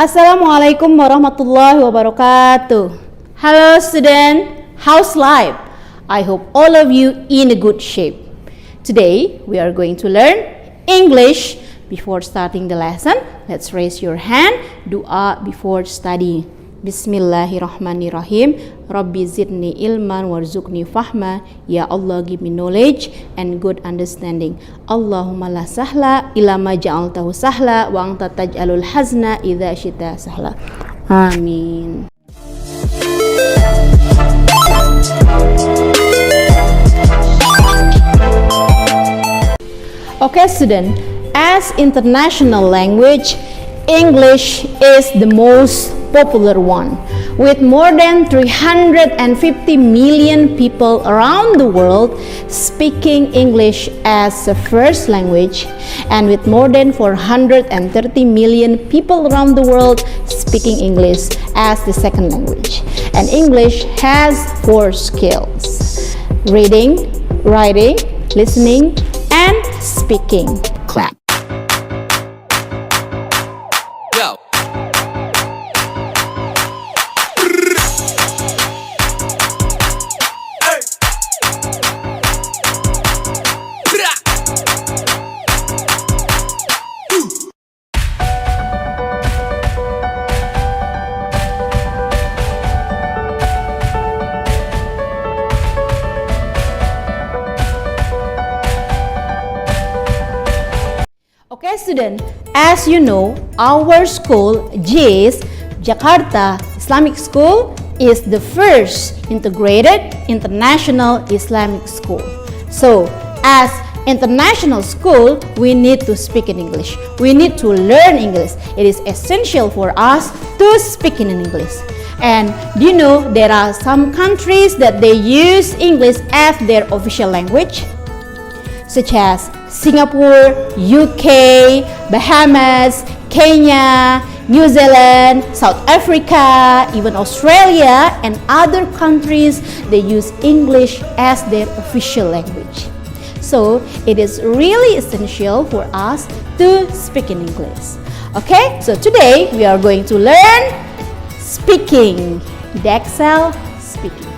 Assalamualaikum warahmatullahi wabarakatuh. Hello student, how's life? I hope all of you in a good shape. Today we are going to learn English. Before starting the lesson, let's raise your hand, dua before studying. Bismillahirrahmanirrahim. Rabbi zidni ilman warzuqni fahma. Ya Allah, give me knowledge and good understanding. Allahumma la sahla illa ma ja'altahu sahla wa anta taj'alul hazna idza syita sahla. Amin. Okay student, as international language, English is the most popular one, with more than 350 million people around the world speaking English as a first language, and with more than 430 million people around the world speaking English as the second language. And English has 4 skills: reading, writing, listening, and speaking. Clap. Okay student, as you know, our school, JIS, Jakarta Islamic School, is the first integrated international Islamic school. So, as international school, we need to speak in English. We need to learn English. It is essential for us to speak in English. And do you know there are some countries that they use English as their official language, such as Singapore, UK, Bahamas, Kenya, New Zealand, South Africa, even Australia, and other countries. They use English as their official language. So it is really essential for us to speak in English. Okay, so today we are going to learn speaking. Edexcel speaking.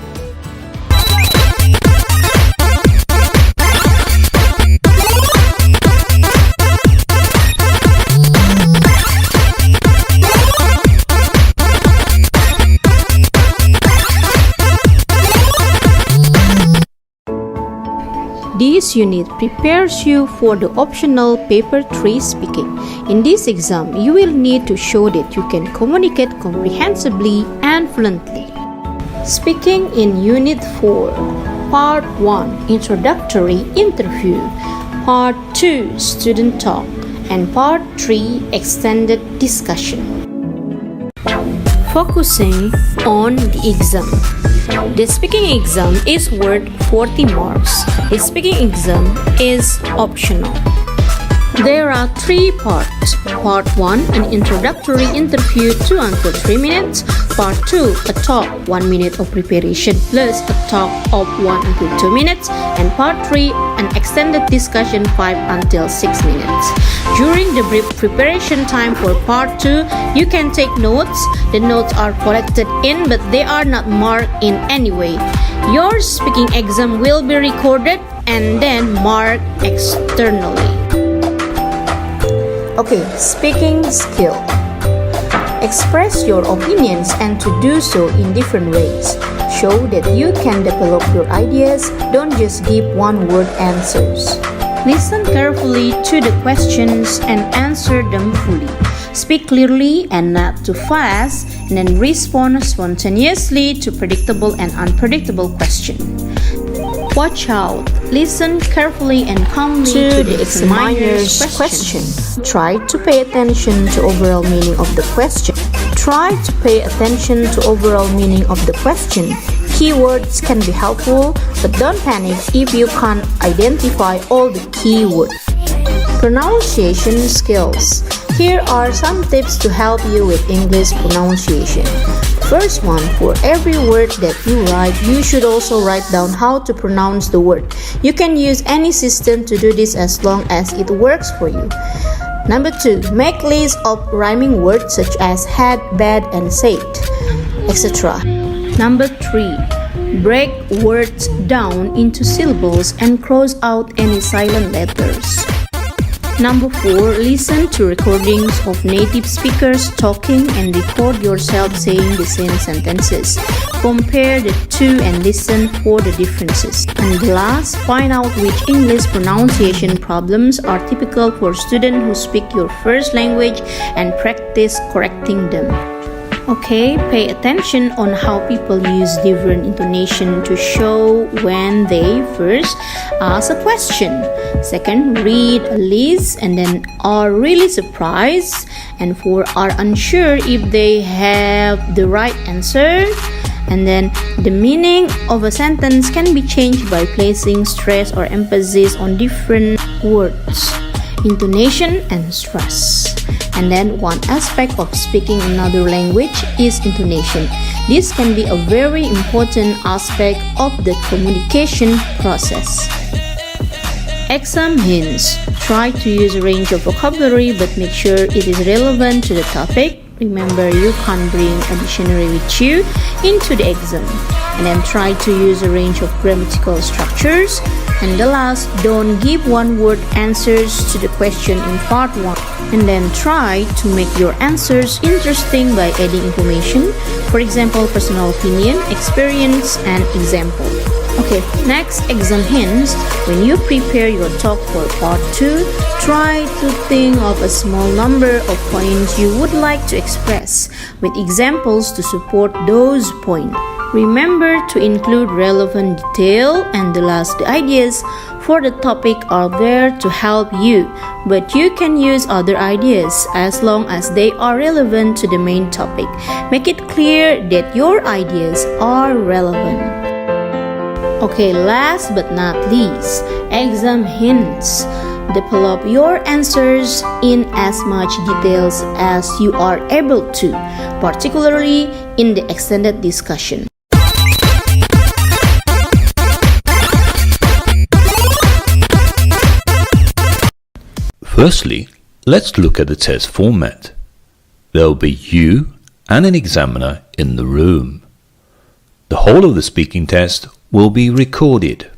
This unit prepares you for the optional paper 3 speaking. In this exam, you will need to show that you can communicate comprehensively and fluently. Speaking in Unit 4, Part 1, Introductory Interview, Part 2, Student Talk, and Part 3, Extended Discussion. Focusing on the exam. The speaking exam is worth 40 marks. The speaking exam is optional. There are 3 parts. Part 1, an introductory interview 2 until 3 minutes. Part 2, a talk 1 minute of preparation plus a talk of 1 until 2 minutes. And Part 3, an extended discussion 5 until 6 minutes. During the brief preparation time for Part 2, you can take notes. The notes are collected in, but they are not marked in any way. Your speaking exam will be recorded and then marked externally. Okay, speaking skill. Express your opinions and to do so in different ways. Show that you can develop your ideas, don't just give one-word answers. Listen carefully to the questions and answer them fully. Speak clearly and not too fast, and then respond spontaneously to predictable and unpredictable questions. Watch out. Listen carefully and calmly to the examiner's question. Try to pay attention to overall meaning of the question. Try to pay attention to overall meaning of the question. Keywords can be helpful, but don't panic if you can't identify all the keywords. Pronunciation skills. Here are some tips to help you with English pronunciation. First one, for every word that you write, you should also write down how to pronounce the word. You can use any system to do this as long as it works for you. Number 2. Make lists of rhyming words such as had, bad, and said, etc. Number 3. Break words down into syllables and cross out any silent letters. Number 4. Listen to recordings of native speakers talking and record yourself saying the same sentences. Compare the two and listen for the differences. And last, find out which English pronunciation problems are typical for students who speak your first language and practice correcting them. Okay, pay attention on how people use different intonation to show when they first ask a question. Second, read a list and then are really surprised. And 4, are unsure if they have the right answer. And then the meaning of a sentence can be changed by placing stress or emphasis on different words, intonation, and stress. And then one aspect of speaking another language is intonation. This can be a very important aspect of the communication process. Exam hints. Try to use a range of vocabulary but make sure it is relevant to the topic. Remember, you can't bring a dictionary with you into the exam. And then try to use a range of grammatical structures. And the last, don't give one-word answers to the question in part 1. And then try to make your answers interesting by adding information, for example, personal opinion, experience, and example. Okay, next exam hints. When you prepare your talk for part 2, try to think of a small number of points you would like to express, with examples to support those points. Remember to include relevant detail, and the ideas for the topic are there to help you, but you can use other ideas as long as they are relevant to the main topic. Make it clear that your ideas are relevant. Okay, last but not least, exam hints. Develop your answers in as much details as you are able to, particularly in the extended discussion. Firstly, let's look at the test format. There will be you and an examiner in the room. The whole of the speaking test will be recorded.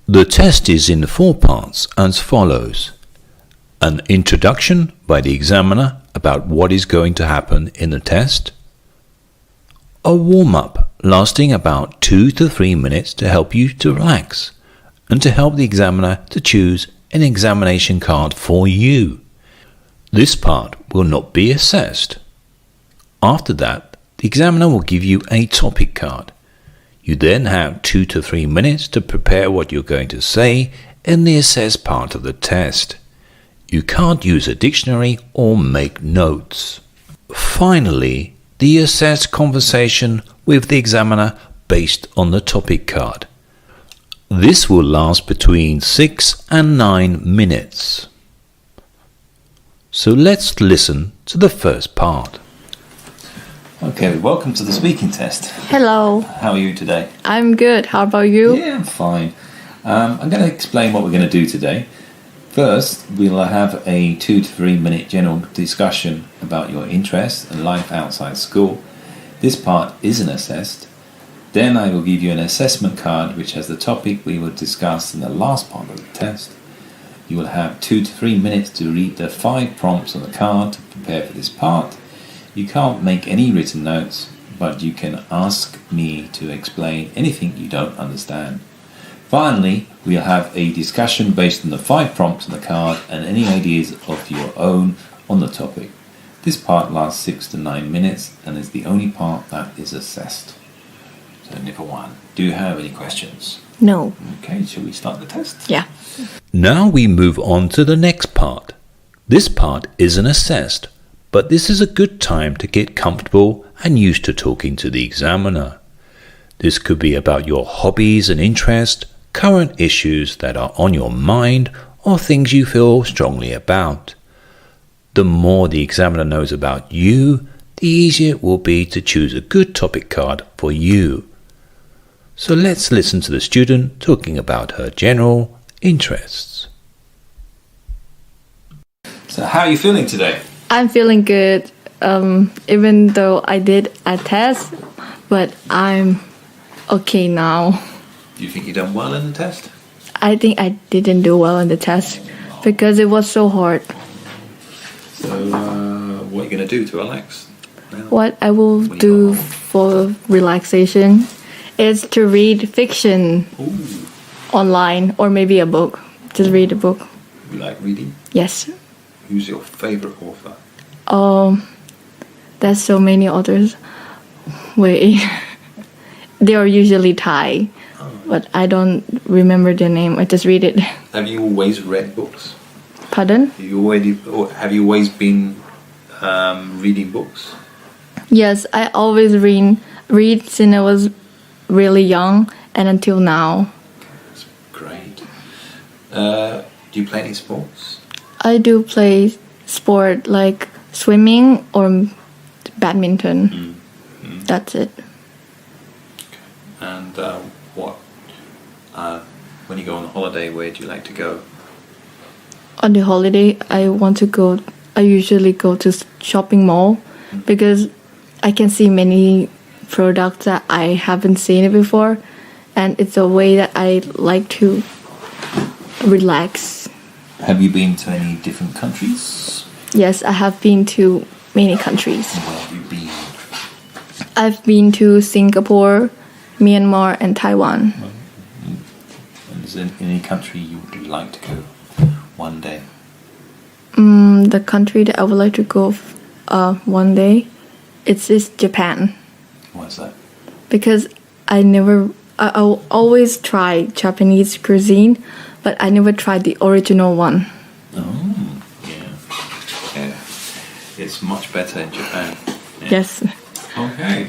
The test is in 4 parts as follows. An introduction by the examiner about what is going to happen in the test. A warm-up lasting about 2 to 3 minutes to help you to relax and to help the examiner to choose an examination card for you. This part will not be assessed. After that, the examiner will give you a topic card. You then have 2 to 3 minutes to prepare what you're going to say in the assessed part of the test. You can't use a dictionary or make notes. Finally, the assessed conversation with the examiner based on the topic card. This will last between 6 and 9 minutes. So let's listen to the first part. Okay, welcome to the speaking test. Hello. How are you today? I'm good. How about you? Yeah, I'm fine. I'm going to explain what we're going to do today. First, we'll have a 2 to 3 minute general discussion about your interests and life outside school. This part isn't assessed. Then I will give you an assessment card which has the topic we will discuss in the last part of the test. You will have 2 to 3 minutes to read the 5 prompts on the card to prepare for this part. You can't make any written notes, but you can ask me to explain anything you don't understand. Finally, we'll have a discussion based on the 5 prompts on the card and any ideas of your own on the topic. This part lasts 6 to 9 minutes and is the only part that is assessed. So number 1, do you have any questions? No. Okay, shall we start the test? Yeah. Now we move on to the next part. This part isn't assessed, but this is a good time to get comfortable and used to talking to the examiner. This could be about your hobbies and interests, current issues that are on your mind, or things you feel strongly about. The more the examiner knows about you, the easier it will be to choose a good topic card for you. So let's listen to the student talking about her general interests. So how are you feeling today? I'm feeling good, even though I did a test, but I'm okay now. Do you think you done well in the test? I think I didn't do well in the test because it was so hard. So what are you going to do to relax? What I will do for relaxation is to read fiction online or maybe a book. Just read a book. You like reading? Yes. Who's your favourite author? There's so many authors. Wait. They are usually Thai, but I don't remember their name. I just read it. Have you always read books? Pardon? Have you always been reading books? Yes, I always read since I was really young and until now. That's great. Do you play any sports? I do play sport like swimming or badminton. That's it. And when you go on holiday, where do you like to go? On the holiday, I usually go to shopping mall because I can see many products that I haven't seen it before, and it's a way that I like to relax. Have you been to any different countries? Yes, I have been to many countries. Where have you been? I've been to Singapore, Myanmar, and Taiwan. And is there any country you would like to go one day? The country that I would like to go one day, it's Japan. Why is that? Because I always try Japanese cuisine, but I never tried the original one. Oh, yeah. It's much better in Japan. Yeah. Yes. Okay.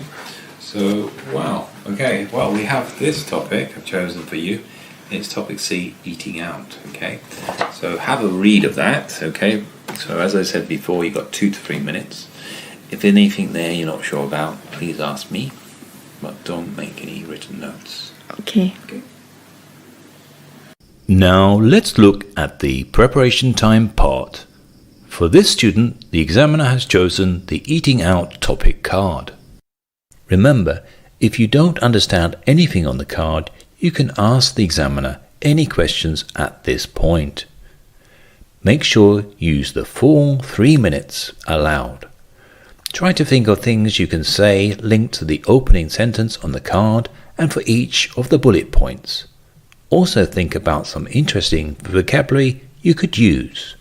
So, wow. Okay. Well, we have this topic I've chosen for you. It's topic C, eating out. Okay. So have a read of that. Okay. So as I said before, you got 2 to 3 minutes. If anything there you're not sure about, please ask me. But don't make any written notes. Okay. Now let's look at the preparation time part. For this student, the examiner has chosen the eating out topic card. Remember, if you don't understand anything on the card, you can ask the examiner any questions at this point. Make sure you use the full 3 minutes allowed. Try to think of things you can say linked to the opening sentence on the card and for each of the bullet points. Also think about some interesting vocabulary you could use.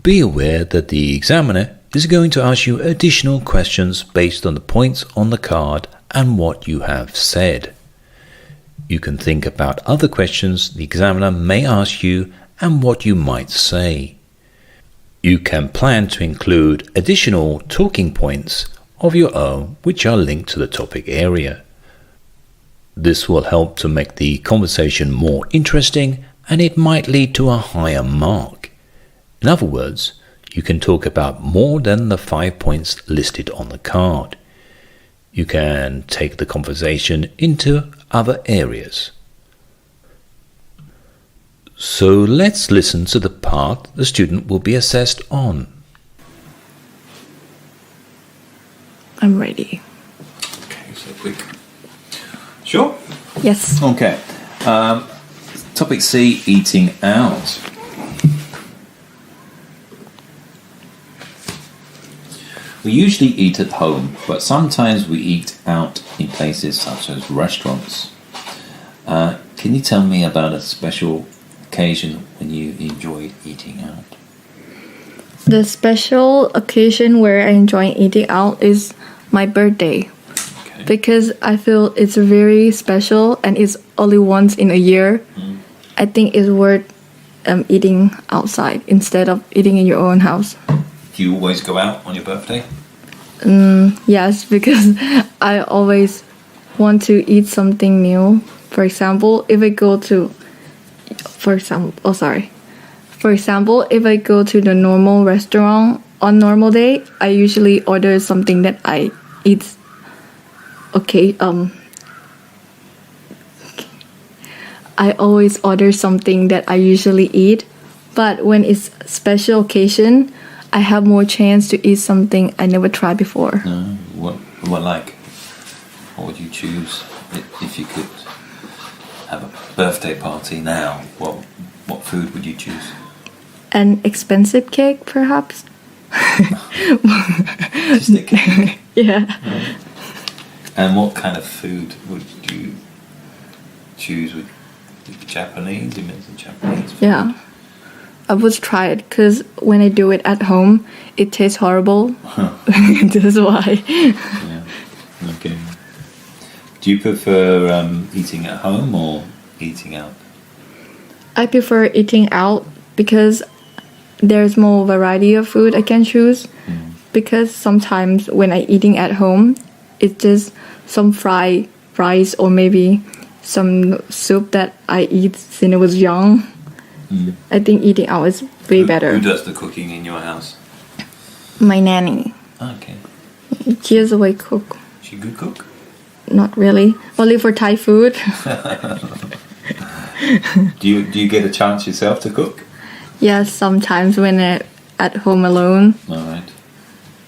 Be aware that the examiner is going to ask you additional questions based on the points on the card and what you have said. You can think about other questions the examiner may ask you and what you might say. You can plan to include additional talking points of your own which are linked to the topic area. This will help to make the conversation more interesting and it might lead to a higher mark. In other words, you can talk about more than the 5 points listed on the card. You can take the conversation into other areas. So let's listen to the part the student will be assessed on. I'm ready. Okay, so quick. Sure? Yes. Okay. Topic C, eating out. We usually eat at home, but sometimes we eat out in places such as restaurants. Can you tell me about a special occasion when you enjoyed eating out? The special occasion where I enjoy eating out is my birthday. Okay. Because I feel it's very special and it's only once in a year. I think it's worth eating outside instead of eating in your own house. Do you always go out on your birthday? Yes, because I always want to eat something new. For example, if I go to the normal restaurant on normal day, I usually order something that I eat. I always order something that I usually eat But when it's special occasion, I have more chance to eat something I never tried before. What like? What would you choose if you could have a birthday party now? What food would you choose? An expensive cake, perhaps? Just a cake. Yeah. And what kind of food would you choose? Would it be Japanese? You mentioned Japanese food. Yeah. I would try it because when I do it at home, it tastes horrible. That's why. Yeah. Okay. Do you prefer eating at home or eating out? I prefer eating out because there's more variety of food I can choose. Because sometimes when I eating at home, it's just some fried rice or maybe some soup that I eat since I was young. I think eating out is way better. Who does the cooking in your house? My nanny. Okay. She is a way cook. She a good cook? Not really. Only for Thai food. Do you get a chance yourself to cook? Yes, sometimes when I'm at home alone. All right.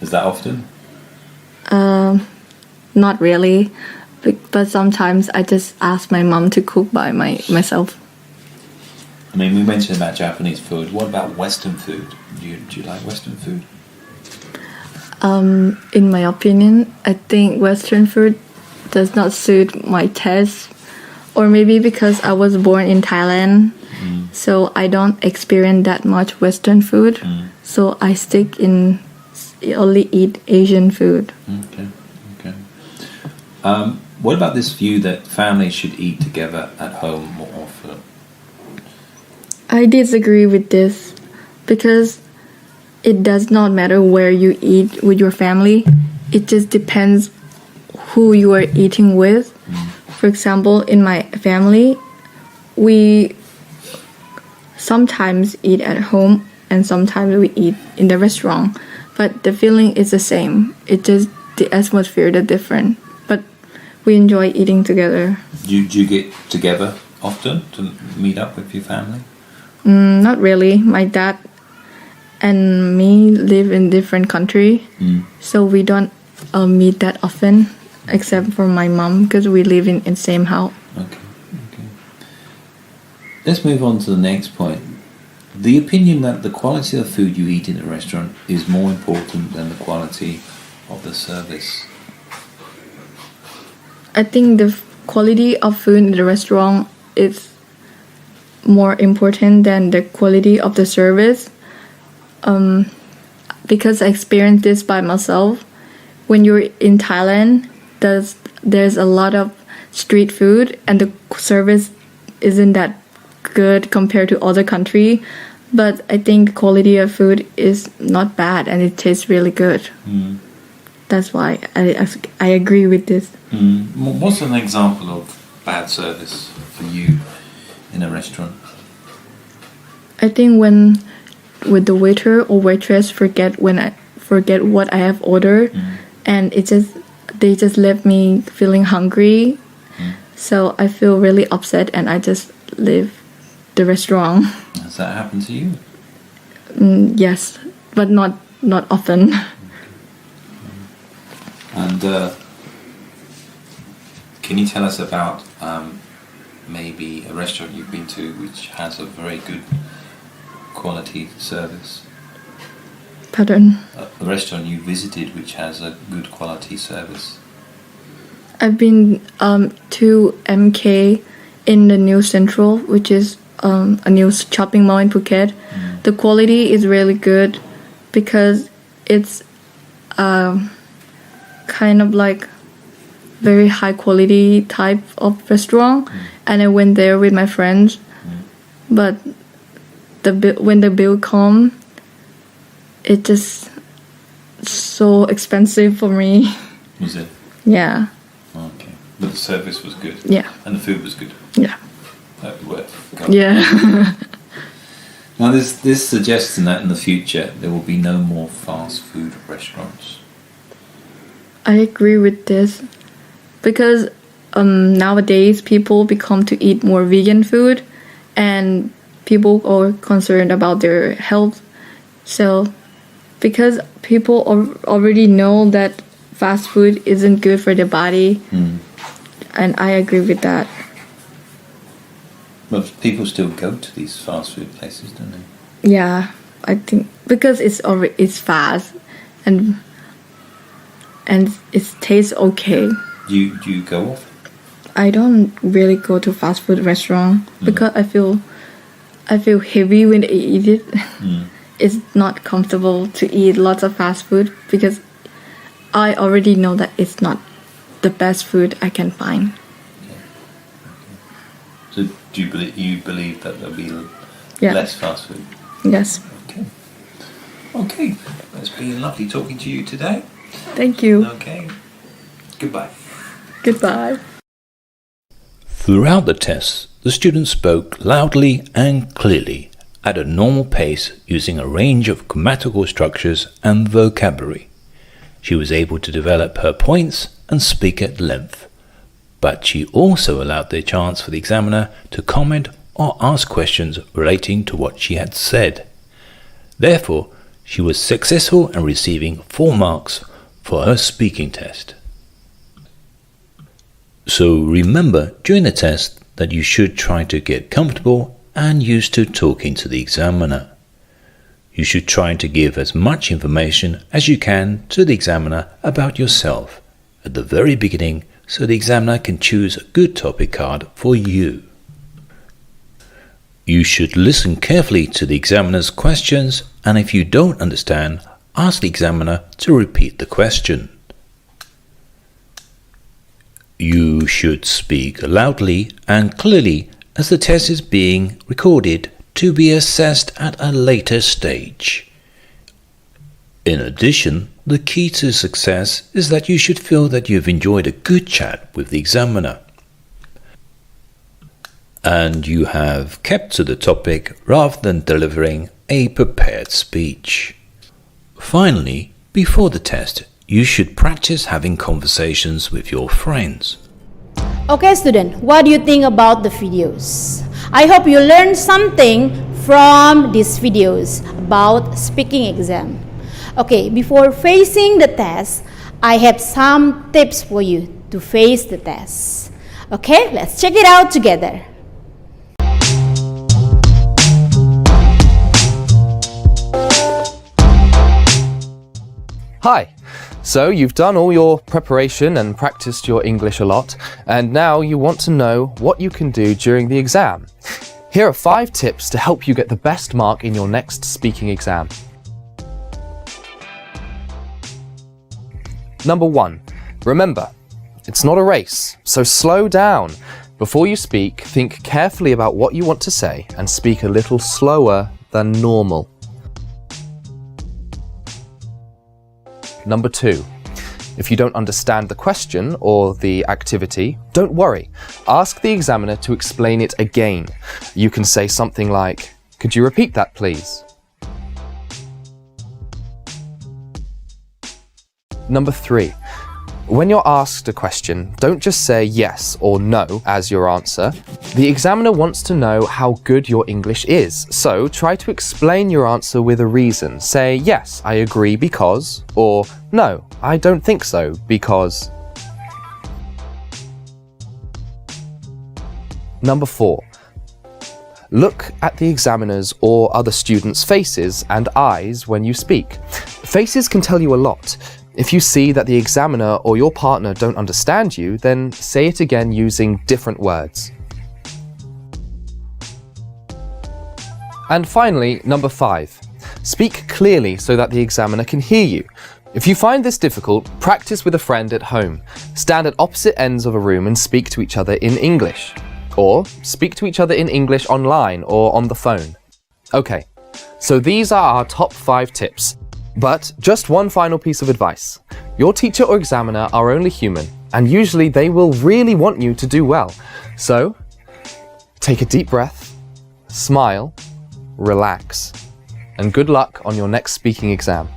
Is that often? Not really. But sometimes I just ask my mom to cook by myself. I mean, we mentioned about Japanese food. What about Western food? Do you like Western food? In my opinion, I think Western food does not suit my taste. Or maybe because I was born in Thailand, so I don't experience that much Western food. So I stick in only eat Asian food. Okay. What about this view that families should eat together at home more often? I disagree with this because it does not matter where you eat with your family. It just depends who you are eating with. For example, in my family, we sometimes eat at home and sometimes we eat in the restaurant. But the feeling is the same. It's just the atmosphere that's different. But we enjoy eating together. Do you get together often to meet up with your family? Not really. My dad and me live in different country, so we don't meet that often, except for my mom because we live in same house. Okay. Let's move on to the next point. The opinion that the quality of food you eat in a restaurant is more important than the quality of the service. I think the quality of food in the restaurant is more important than the quality of the service. Because I experienced this by myself. When you're in Thailand, there's a lot of street food and the service isn't that good compared to other country. But I think the quality of food is not bad and it tastes really good. That's why I agree with this. What's an example of bad service for you in a restaurant? I think when with the waiter or waitress forget what I have ordered, and they just left me feeling hungry, so I feel really upset and I just leave the restaurant. Has that happened to you? Yes, but not often. And can you tell us about maybe a restaurant you've been to which has a very good quality service? Pardon? A restaurant you visited which has a good quality service? I've been to MK in the New Central, which is a new shopping mall in Phuket. The quality is really good because it's kind of like very high quality type of restaurant, and I went there with my friends. But when the bill come, it just so expensive for me. Was it? Yeah. Okay. But the service was good? Yeah. And the food was good? Yeah. That would work. Yeah. Now this suggests that in the future there will be no more fast food restaurants. I agree with this because nowadays people become to eat more vegan food and people are concerned about their health. So because people already know that fast food isn't good for their body, and I agree with that. Well, people still go to these fast food places, don't they? Yeah, I think because it's fast and it tastes okay. Do you go off? I don't really go to fast food restaurant because I feel heavy when I eat it. It's not comfortable to eat lots of fast food because I already know that it's not the best food I can find. So do you believe that there'll be less fast food? Yes. Okay. It's been lovely talking to you today. Thank you. Okay. Goodbye. Goodbye. Throughout the test, the student spoke loudly and clearly at a normal pace using a range of grammatical structures and vocabulary. She was able to develop her points and speak at length, but she also allowed the chance for the examiner to comment or ask questions relating to what she had said. Therefore, she was successful in receiving 4 marks for her speaking test. So remember during the test that you should try to get comfortable and used to talking to the examiner. You should try to give as much information as you can to the examiner about yourself at the very beginning so the examiner can choose a good topic card for you. You should listen carefully to the examiner's questions, and if you don't understand, ask the examiner to repeat the question. You should speak loudly and clearly as the test is being recorded to be assessed at a later stage. In addition, the key to success is that you should feel that you've enjoyed a good chat with the examiner and you have kept to the topic rather than delivering a prepared speech. Finally, before the test, you should practice having conversations with your friends. Okay, student, what do you think about the videos? I hope you learned something from these videos about speaking exam. Okay, before facing the test, I have some tips for you to face the test. Okay, let's check it out together. Hi! So you've done all your preparation and practiced your English a lot, and now you want to know what you can do during the exam. Here are 5 tips to help you get the best mark in your next speaking exam. Number 1. Remember, it's not a race, so slow down. Before you speak, think carefully about what you want to say and speak a little slower than normal. Number 2. If you don't understand the question or the activity, don't worry. Ask the examiner to explain it again. You can say something like, "Could you repeat that, please?" Number 3. When you're asked a question, don't just say yes or no as your answer. The examiner wants to know how good your English is, so try to explain your answer with a reason. Say, "Yes, I agree because," or "No, I don't think so because." Number 4. Look at the examiner's or other students' faces and eyes when you speak. Faces can tell you a lot. If you see that the examiner or your partner don't understand you, then say it again using different words. And finally, number 5. Speak clearly so that the examiner can hear you. If you find this difficult, practice with a friend at home. Stand at opposite ends of a room and speak to each other in English. Or speak to each other in English online or on the phone. Okay, so these are our top 5 tips. But just one final piece of advice. Your teacher or examiner are only human, and usually they will really want you to do well. So, take a deep breath, smile, relax, and good luck on your next speaking exam.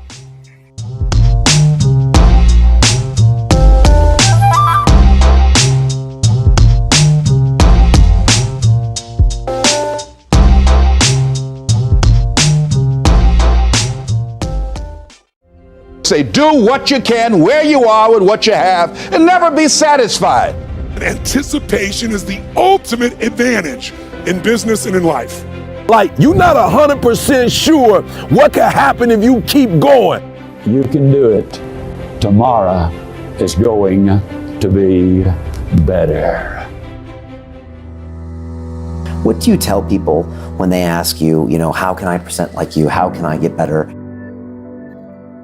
Say, do what you can, where you are with what you have, and never be satisfied. Anticipation is the ultimate advantage in business and in life. Like, you're not 100% sure what could happen if you keep going. You can do it. Tomorrow is going to be better. What do you tell people when they ask you, how can I present like you? How can I get better?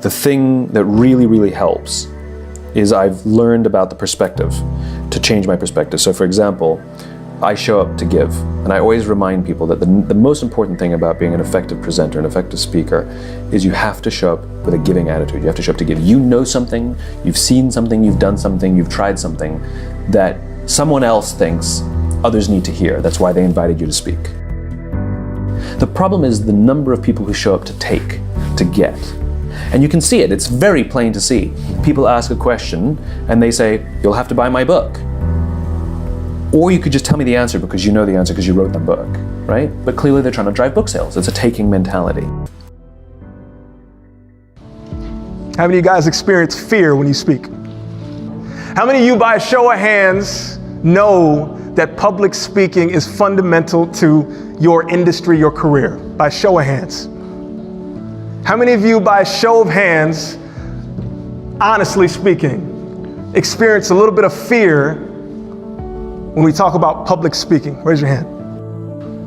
The thing that really, really helps is I've learned about the perspective to change my perspective. So for example, I show up to give, and I always remind people that the most important thing about being an effective presenter, an effective speaker, is you have to show up with a giving attitude. You have to show up to give. You know something, you've seen something, you've done something, you've tried something that someone else thinks others need to hear. That's why they invited you to speak. The problem is the number of people who show up to take, to get. And you can see it, it's very plain to see. People ask a question and they say, you'll have to buy my book. Or you could just tell me the answer because you know the answer because you wrote the book, right? But clearly they're trying to drive book sales. It's a taking mentality. How many of you guys experience fear when you speak? How many of you, by a show of hands, know that public speaking is fundamental to your industry, your career? By a show of hands. How many of you, by a show of hands, honestly speaking, experience a little bit of fear when we talk about public speaking? Raise your hand.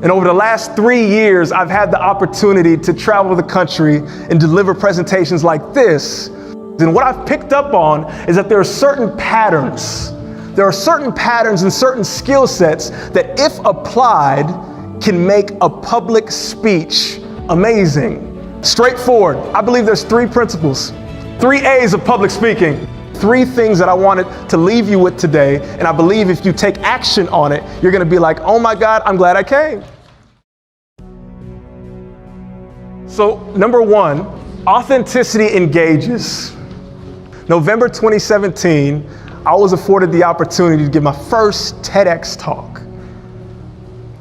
And over the last 3 years, I've had the opportunity to travel the country and deliver presentations like this. And what I've picked up on is that there are certain patterns. There are certain patterns and certain skill sets that, if applied, can make a public speech amazing. Straightforward. I believe there's 3 principles, 3 A's of public speaking. 3 things that I wanted to leave you with today, and I believe if you take action on it, you're gonna be like, oh my God, I'm glad I came. So, number 1, authenticity engages. November 2017, I was afforded the opportunity to give my first TEDx talk.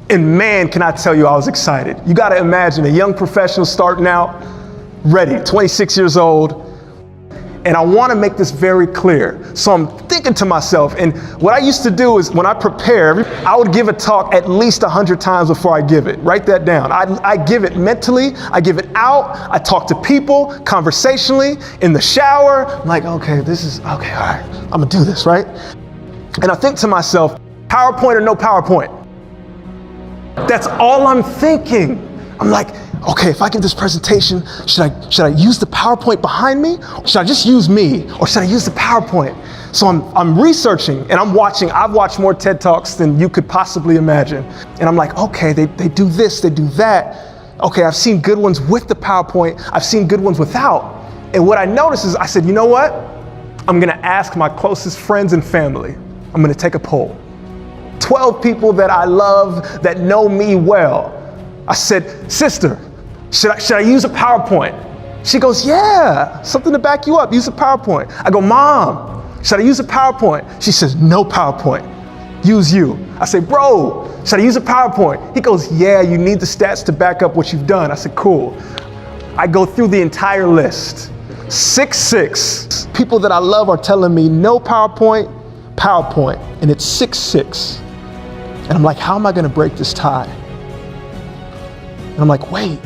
And man, can I tell you, I was excited. You gotta imagine a young professional starting out, ready, 26 years old. And I wanna make this very clear. So I'm thinking to myself, and what I used to do is when I prepare, I would give a talk at least 100 times before I give it. Write that down. I give it mentally, I give it out, I talk to people conversationally, in the shower. I'm like, okay, all right, I'm gonna do this, right? And I think to myself, PowerPoint or no PowerPoint? That's all I'm thinking. I'm like, okay, if I give this presentation, should I use the PowerPoint behind me? Should I just use me? Or should I use the PowerPoint? So I'm researching and I'm watching. I've watched more TED Talks than you could possibly imagine. And I'm like, okay, they do this, they do that. Okay, I've seen good ones with the PowerPoint. I've seen good ones without. And what I noticed is I said, you know what? I'm gonna ask my closest friends and family. I'm gonna take a poll. 12 people that I love, that know me well. I said, sister, should I use a PowerPoint? She goes, yeah, something to back you up, use a PowerPoint. I go, mom, should I use a PowerPoint? She says, no PowerPoint, use you. I say, bro, should I use a PowerPoint? He goes, yeah, you need the stats to back up what you've done. I said, cool. I go through the entire list. 6 people that I love are telling me no PowerPoint, and it's 6. And I'm like, how am I gonna break this tie? And I'm like, wait,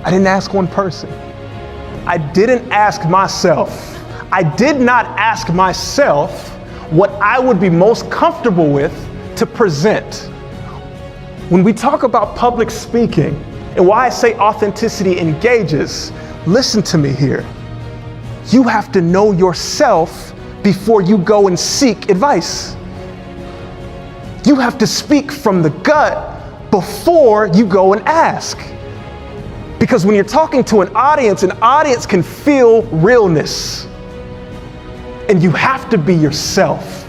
I didn't ask one person. I didn't ask myself. I did not ask myself what I would be most comfortable with to present. When we talk about public speaking and why I say authenticity engages, listen to me here. You have to know yourself before you go and seek advice. You have to speak from the gut before you go and ask. Because when you're talking to an audience can feel realness. And you have to be yourself.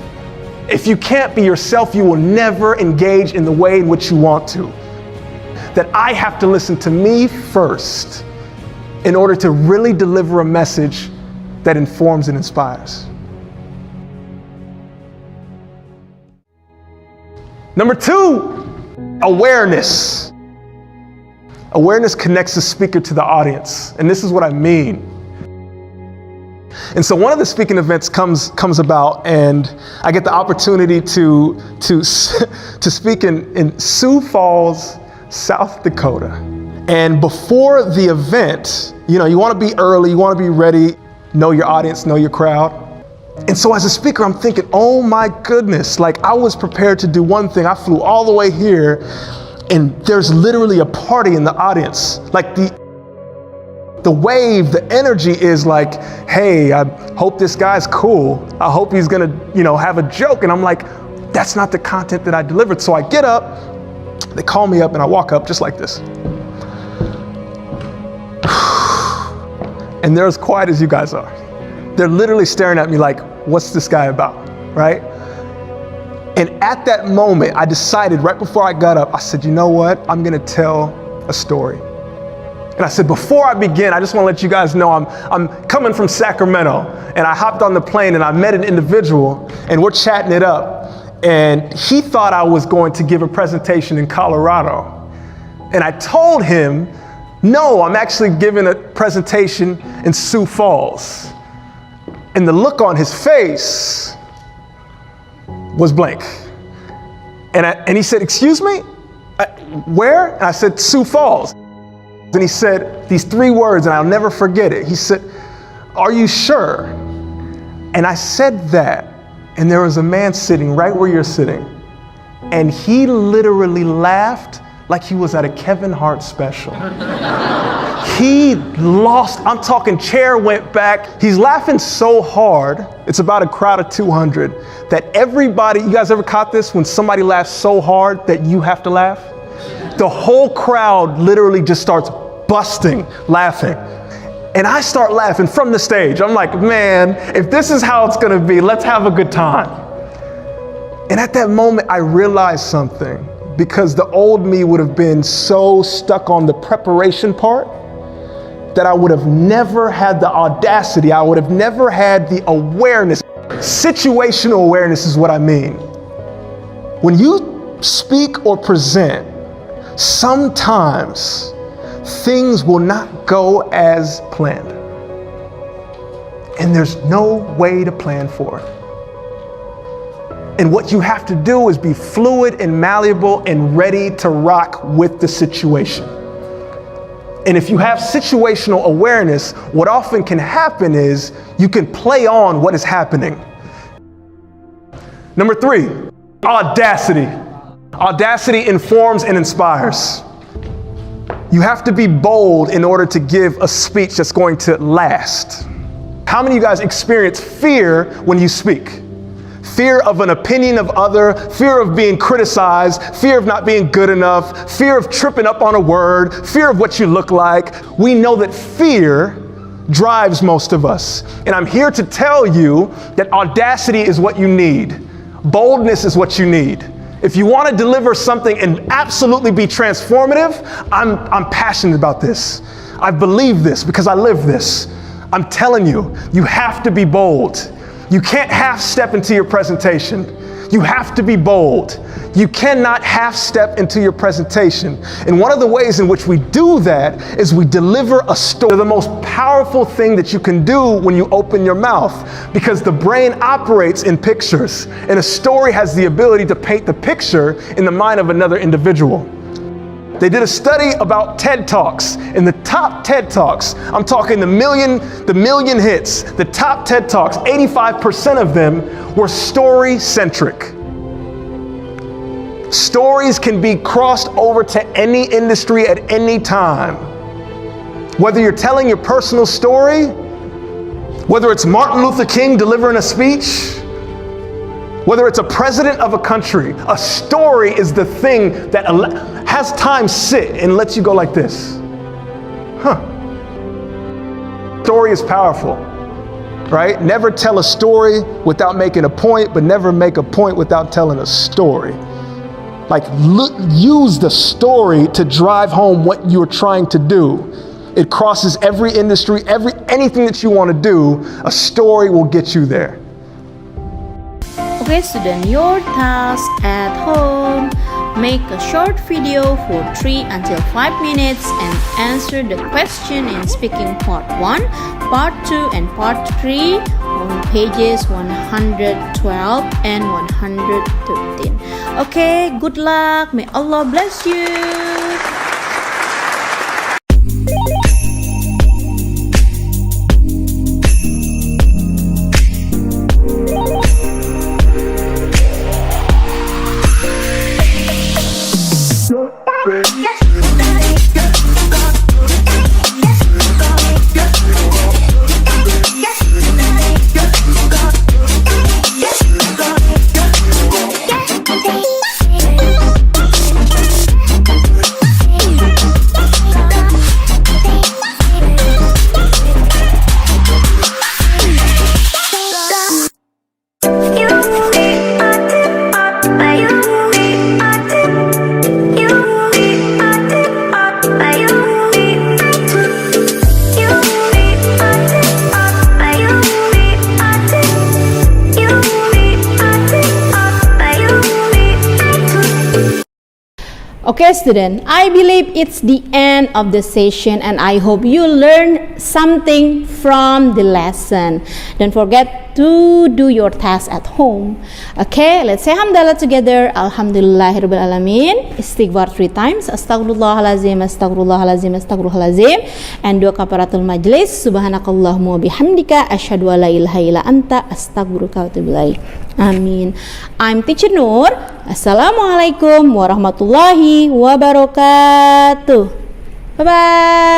If you can't be yourself, you will never engage in the way in which you want to. That I have to listen to me first in order to really deliver a message that informs and inspires. Number 2, awareness. Awareness connects the speaker to the audience. And this is what I mean. And so one of the speaking events comes about, and I get the opportunity to speak in Sioux Falls, South Dakota. And before the event, you want to be early, you want to be ready, know your audience, know your crowd. And so as a speaker, I'm thinking, oh my goodness, like I was prepared to do one thing. I flew all the way here, and there's literally a party in the audience. Like the wave, the energy is like, hey, I hope this guy's cool. I hope he's gonna, have a joke. And I'm like, that's not the content that I delivered. So I get up, they call me up, and I walk up just like this. And they're as quiet as you guys are. They're literally staring at me like, what's this guy about, right? And at that moment, I decided right before I got up, I said, you know what? I'm gonna tell a story. And I said, before I begin, I just want to let you guys know I'm coming from Sacramento, and I hopped on the plane and I met an individual, and we're chatting it up, and he thought I was going to give a presentation in Colorado. And I told him, no, I'm actually giving a presentation in Sioux Falls. And the look on his face was blank. And he said, excuse me, where? And I said, Sioux Falls. And he said these 3 words, and I'll never forget it. He said, are you sure? And I said that, and there was a man sitting right where you're sitting, and he literally laughed like he was at a Kevin Hart special. He lost, I'm talking chair went back. He's laughing so hard, it's about a crowd of 200, that everybody, you guys ever caught this? When somebody laughs so hard that you have to laugh? The whole crowd literally just starts busting laughing. And I start laughing from the stage. I'm like, man, if this is how it's gonna be, let's have a good time. And at that moment, I realized something, because the old me would have been so stuck on the preparation part that I would have never had the audacity, I would have never had the awareness. Situational awareness is what I mean. When you speak or present, sometimes things will not go as planned. And there's no way to plan for it. And what you have to do is be fluid and malleable and ready to rock with the situation. And if you have situational awareness, what often can happen is you can play on what is happening. Number 3, audacity. Audacity informs and inspires. You have to be bold in order to give a speech that's going to last. How many of you guys experience fear when you speak? Fear of an opinion of other, fear of being criticized, fear of not being good enough, fear of tripping up on a word, fear of what you look like. We know that fear drives most of us. And I'm here to tell you that audacity is what you need. Boldness is what you need. If you want to deliver something and absolutely be transformative, I'm passionate about this. I believe this because I live this. I'm telling you, you have to be bold. You can't half step into your presentation. You have to be bold. You cannot half step into your presentation. And one of the ways in which we do that is we deliver a story. The most powerful thing that you can do when you open your mouth, because the brain operates in pictures, and a story has the ability to paint the picture in the mind of another individual. They did a study about TED Talks. In the top TED Talks, I'm talking the million hits, the top TED Talks, 85% of them were story-centric. Stories can be crossed over to any industry at any time. Whether you're telling your personal story, whether it's Martin Luther King delivering a speech, whether it's a president of a country, a story is the thing that has time sit and lets you go like this. Story is powerful, right? Never tell a story without making a point, but never make a point without telling a story. Like, use the story to drive home what you're trying to do. It crosses every industry, anything that you want to do, a story will get you there. Okay, student, your task at home. Make a short video for 3 until 5 minutes and answer the question in speaking part 1, part 2 and part 3 on pages 112 and 113. Okay, good luck. May Allah bless you. Okay student, I believe it's the end of the session and I hope you learned something from the lesson. Don't forget to do your task at home. Okay, let's say hamdalah together. Alhamdulillahirabbil alamin. Istighfar 3 times. Astaghfirullahalazim, astaghfirullahalazim, astaghfirullahalazim. And dua kafaratul majlis. Subhanakallahumma bihamdika asyhadu alla ilaha illa anta astaghfiruka wa atubu ilaik. Amin. I'm Teacher Nur. Assalamualaikum warahmatullahi wabarakatuh. Bye bye.